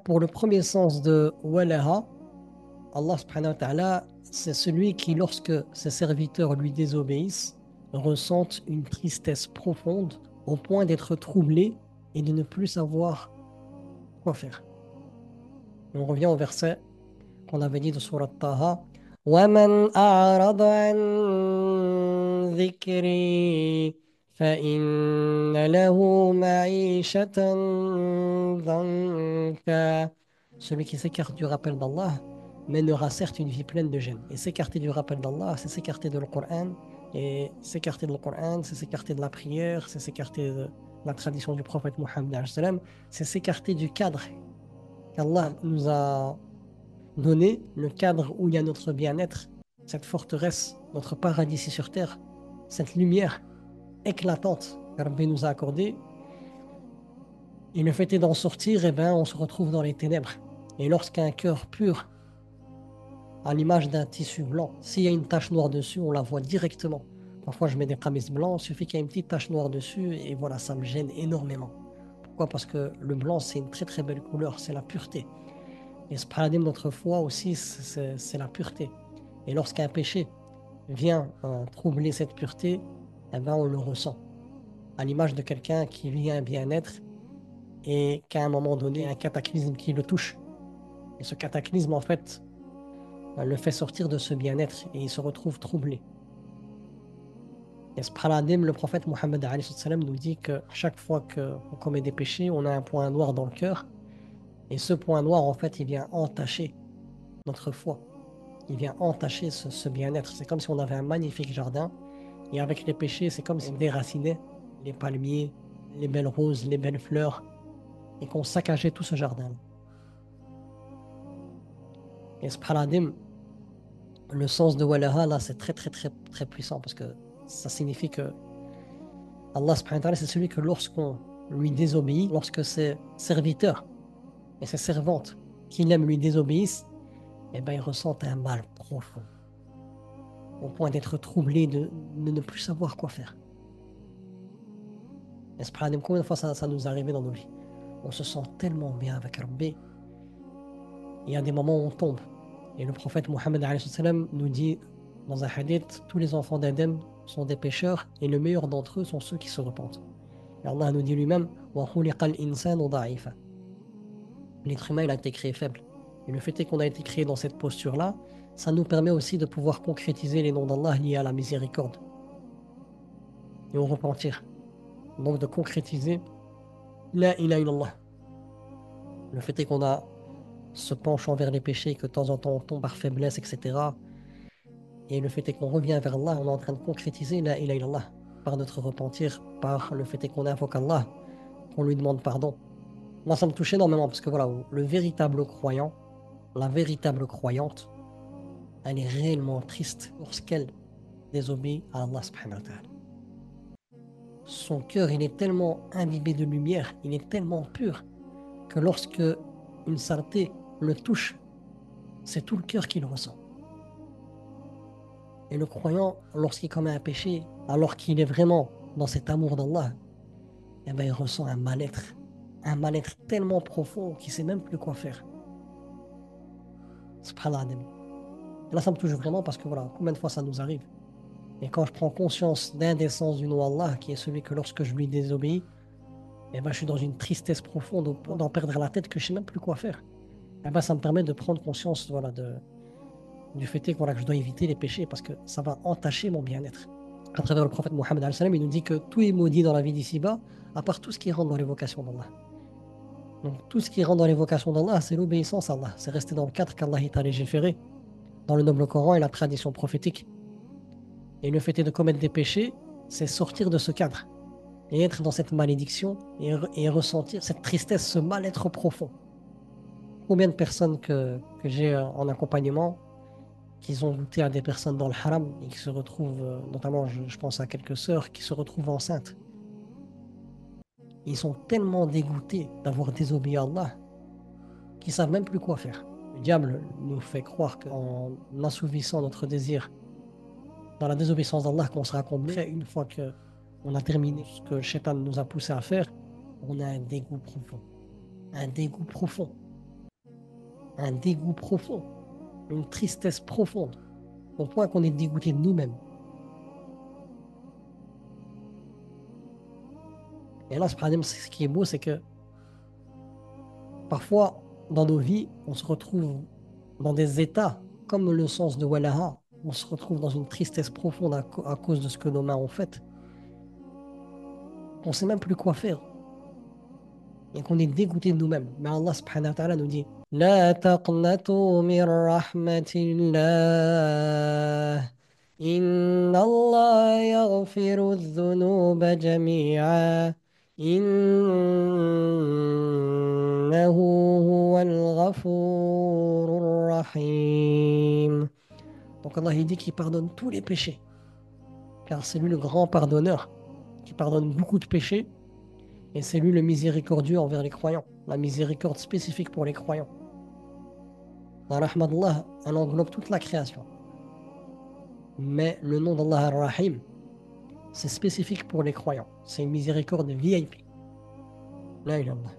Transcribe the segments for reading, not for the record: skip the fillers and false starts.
Pour le premier sens de walaha, Allah subhanahu wa ta'ala, c'est celui qui, lorsque ses serviteurs lui désobéissent, ressentent une tristesse profonde au point d'être troublé et de ne plus savoir quoi faire. Et on revient au verset qu'on avait dit de Surat Taha. وَمَنْ أَعْرَضَ عَنْ ذِكْرِي فَإِنَّ لَهُ مَعِيشَةً ضَنكًا. Celui qui s'écarte du rappel d'Allah mènera certes une vie pleine de gêne. Et s'écarter du rappel d'Allah, c'est s'écarter de le Coran. Et s'écarter de le Coran, c'est s'écarter de la prière, c'est s'écarter de la tradition du prophète Mohammed, c'est s'écarter du cadre qu'Allah nous a donné, le cadre où il y a notre bien-être, cette forteresse, notre paradis ici sur terre, cette lumière éclatante que Rabbi nous a accordée. Et le fait est d'en sortir, et ben, on se retrouve dans les ténèbres. Et lorsqu'un cœur pur, à l'image d'un tissu blanc, s'il y a une tache noire dessus, on la voit directement. Parfois, je mets des qamis blancs, il suffit qu'il y ait une petite tache noire dessus, et voilà, ça me gêne énormément. Pourquoi? Parce que le blanc, c'est une très très belle couleur, c'est la pureté. Et ce paradigme de notre foi aussi, c'est la pureté. Et lorsqu'un péché vient troubler cette pureté, eh ben, on le ressent. À l'image de quelqu'un qui vit un bien-être et qu'à un moment donné, un cataclysme qui le touche. Et ce cataclysme, en fait, le fait sortir de ce bien-être et il se retrouve troublé. Et ce paradigme, le prophète Mohammed nous dit que chaque fois qu'on commet des péchés, on a un point noir dans le cœur. Et ce point noir, en fait, il vient entacher notre foi. Il vient entacher ce bien-être. C'est comme si on avait un magnifique jardin. Et avec les péchés, c'est comme si on déracinait les palmiers, les belles roses, les belles fleurs, et qu'on saccageait tout ce jardin. Et ce paradigme, le sens de walaha, là, c'est très, très, très, très puissant parce que ça signifie que Allah subhanahu wa ta'ala, c'est celui que lorsqu'on lui désobéit, lorsque ses serviteurs et ses servantes qui l'aiment lui désobéissent, eh ben, ils ressentent un mal profond, au point d'être troublés, de ne plus savoir quoi faire. Et ce paradigme, combien de fois ça nous est arrivé dans nos vies? On se sent tellement bien avec Rabbi. Il y a des moments où on tombe. Et le prophète Mohammed nous dit dans un hadith, tous les enfants d'Adam sont des pécheurs et le meilleur d'entre eux sont ceux qui se repentent. Et Allah nous dit lui-même, l'être humain il a été créé faible. Et le fait est qu'on a été créé dans cette posture-là, ça nous permet aussi de pouvoir concrétiser les noms d'Allah liés à la miséricorde et au repentir. Donc de concrétiser la ilaha illallah. Le fait est qu'on a se penchant vers les péchés, que de temps en temps on tombe par faiblesse, etc. Et le fait est qu'on revient vers Allah, on est en train de concrétiser la ilaha illallah par notre repentir, par le fait est qu'on invoque Allah, qu'on lui demande pardon. Moi, ça me touche énormément parce que voilà, le véritable croyant, la véritable croyante, elle est réellement triste lorsqu'elle désobéit à Allah subhanahu wa ta'ala. Son cœur, il est tellement imbibé de lumière, il est tellement pur que lorsque une saleté le touche, c'est tout le cœur qui le ressent. Et le croyant, lorsqu'il commet un péché, alors qu'il est vraiment dans cet amour d'Allah, eh ben, il ressent un mal-être tellement profond qu'il ne sait même plus quoi faire. Subhanallah. Et là, ça me touche vraiment parce que voilà, combien de fois ça nous arrive. Et quand je prends conscience d'un des sens du nom Allah, qui est celui que lorsque je lui désobéis, eh ben, je suis dans une tristesse profonde au point d'en perdre la tête que je ne sais même plus quoi faire. Eh ben, ça me permet de prendre conscience voilà, du fait que, voilà, que je dois éviter les péchés parce que ça va entacher mon bien-être. À travers le prophète Mohammed, il nous dit que tout est maudit dans la vie d'ici-bas, à part tout ce qui rentre dans l'évocation d'Allah. Donc tout ce qui rentre dans l'évocation d'Allah, c'est l'obéissance à Allah. C'est rester dans le cadre qu'Allah t'a légiféré, dans le noble Coran et la tradition prophétique. Et le fait est de commettre des péchés, c'est sortir de ce cadre et être dans cette malédiction et ressentir cette tristesse, ce mal-être profond. Combien de personnes que j'ai en accompagnement qui ont goûté à des personnes dans le haram et qui se retrouvent, notamment je pense à quelques sœurs qui se retrouvent enceintes. Ils sont tellement dégoûtés d'avoir désobéi à Allah qu'ils savent même plus quoi faire. Le diable nous fait croire qu'en assouvissant notre désir dans la désobéissance d'Allah qu'on sera comblé, une fois qu'on a terminé ce que le shaitan nous a poussé à faire, on a un dégoût profond. Un dégoût profond. un dégoût profond, une tristesse profonde, au point qu'on est dégoûté de nous-mêmes. Et là, ce qui est beau, c'est que parfois, dans nos vies, on se retrouve dans des états, comme le sens de Walaha, on se retrouve dans une tristesse profonde à cause de ce que nos mains ont fait, qu'on ne sait même plus quoi faire, et qu'on est dégoûté de nous-mêmes. Mais Allah subhanahu wa ta'ala nous dit La taqnatu min rahmatillah. Inna Allah yaghfiru dhunuba jami'a. Innahu huwal ghafurur rahim. Donc Allah il dit qu'il pardonne tous les péchés, car c'est lui le grand pardonneur, qui pardonne beaucoup de péchés. Et c'est lui le miséricordieux envers les croyants, la miséricorde spécifique pour les croyants. La rahma d'Allah, elle englobe toute la création. Mais le nom d'Allah Ar-Rahim, c'est spécifique pour les croyants. C'est une miséricorde VIP. La ilaha illallah.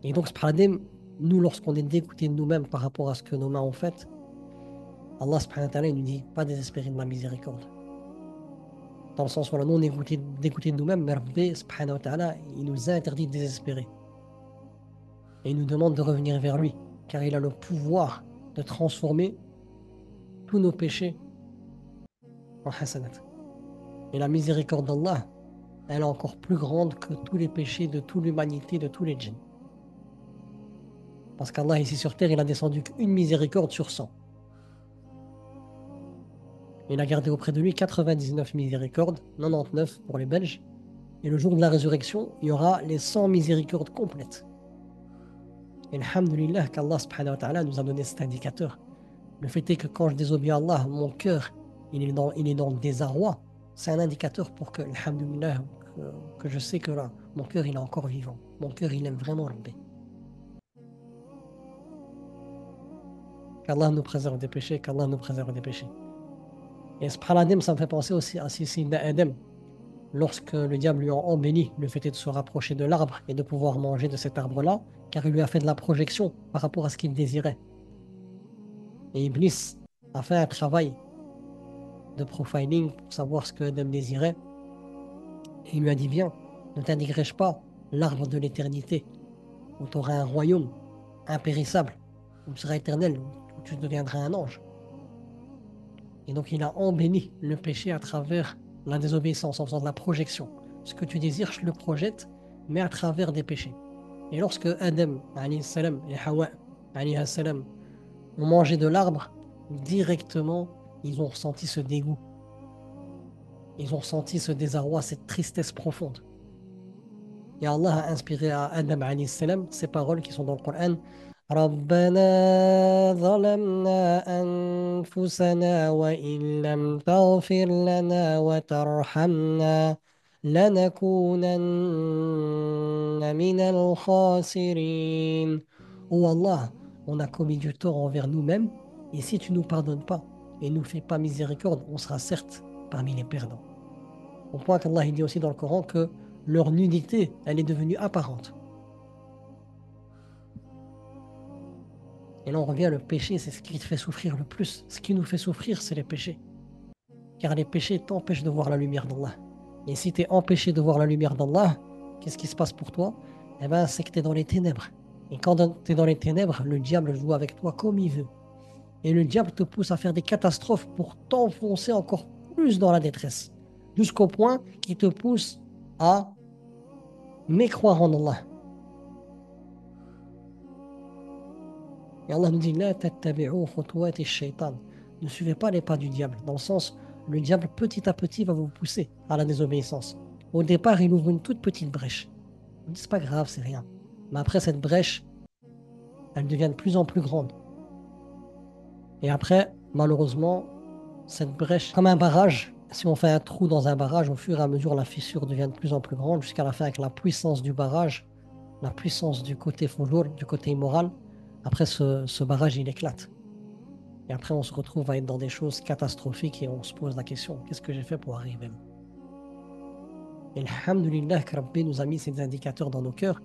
Et donc, subhanahu nous, lorsqu'on est dégoûté de nous-mêmes par rapport à ce que nos mains ont fait, Allah subhanahu wa ta'ala, il nous dit pas désespérer de ma miséricorde. Dans le sens où là, nous, on est dégoûté de nous-mêmes, mais Rabbi subhanahu wa ta'ala, il nous a interdit de désespérer. Et il nous demande de revenir vers lui, car il a le pouvoir de transformer tous nos péchés en hasanat. Et la miséricorde d'Allah, elle est encore plus grande que tous les péchés de toute l'humanité, de tous les djinns. Parce qu'Allah, ici sur terre, il a descendu qu'une miséricorde sur 100. Il a gardé auprès de lui 99 miséricordes, 99 pour les Belges. Et le jour de la résurrection, il y aura les 100 miséricordes complètes. Et alhamdulillah qu'Allah subhanahu wa ta'ala nous a donné cet indicateur. Le fait est que quand je désobéis à Allah, mon cœur, il est dans le désarroi. C'est un indicateur pour que, alhamdulillah, que je sais que là, mon cœur, il est encore vivant. Mon cœur, il aime vraiment Rabbi. Qu'Allah nous préserve des péchés, qu'Allah nous préserve des péchés. Et ce paradigme, ça me fait penser aussi à Sissi Adam. Lorsque le diable lui a embelli le fait est de se rapprocher de l'arbre et de pouvoir manger de cet arbre-là, car il lui a fait de la projection par rapport à ce qu'il désirait. Et Iblis a fait un travail de profiling pour savoir ce que Adam désirait. Et il lui a dit, viens, ne t'indigrais-je pas l'arbre de l'éternité, où tu auras un royaume impérissable, où tu seras éternel, où tu deviendras un ange. Et donc il a embelli le péché à travers la désobéissance, en faisant de la projection. Ce que tu désires, je le projette, mais à travers des péchés. Et lorsque Adam alayhi salam, et Hawa alayhi salam, ont mangé de l'arbre, directement, ils ont ressenti ce dégoût. Ils ont ressenti ce désarroi, cette tristesse profonde. Et Allah a inspiré à Adam alayhi salam ces paroles qui sont dans le Coran. ربنا ظلمنا أنفسنا وإن لم تغفر لنا وترحمنا لنكونن من الخاسرين. Oh Allah, on a commis du tort envers nous-mêmes, et si tu ne nous pardonnes pas et ne nous fais pas miséricorde, on sera certes parmi les perdants. Au point qu'Allah dit aussi dans le Coran que leur nudité, elle est devenue apparente. Et là, on revient, le péché, c'est ce qui te fait souffrir le plus. Ce qui nous fait souffrir, c'est les péchés. Car les péchés t'empêchent de voir la lumière d'Allah. Et si tu es empêché de voir la lumière d'Allah, qu'est-ce qui se passe pour toi? Eh bien, c'est que tu es dans les ténèbres. Et quand tu es dans les ténèbres, le diable joue avec toi comme il veut. Et le diable te pousse à faire des catastrophes pour t'enfoncer encore plus dans la détresse. Jusqu'au point qu'il te pousse à mécroire en Allah. Et Allah nous dit La tattabi'u khutuwati shaytan. Ne suivez pas les pas du diable, dans le sens, le diable petit à petit va vous pousser à la désobéissance. Au départ, il ouvre une toute petite brèche. On dit c'est pas grave, c'est rien. Mais après cette brèche, elle devient de plus en plus grande. Et après, malheureusement, cette brèche, comme un barrage, si on fait un trou dans un barrage, au fur et à mesure, la fissure devient de plus en plus grande, jusqu'à la fin, avec la puissance du barrage, la puissance du côté fujur, du côté immoral, après ce barrage, il éclate. Et après, on se retrouve à être dans des choses catastrophiques et on se pose la question, qu'est-ce que j'ai fait pour arriver là? Et alhamdulillah que Rabbi nous a mis ces indicateurs dans nos cœurs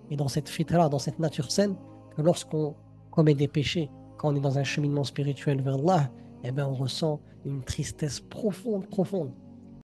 et dans cette fitra, dans cette nature saine, que lorsqu'on commet des péchés, quand on est dans un cheminement spirituel vers Allah, eh ben, on ressent une tristesse profonde, profonde.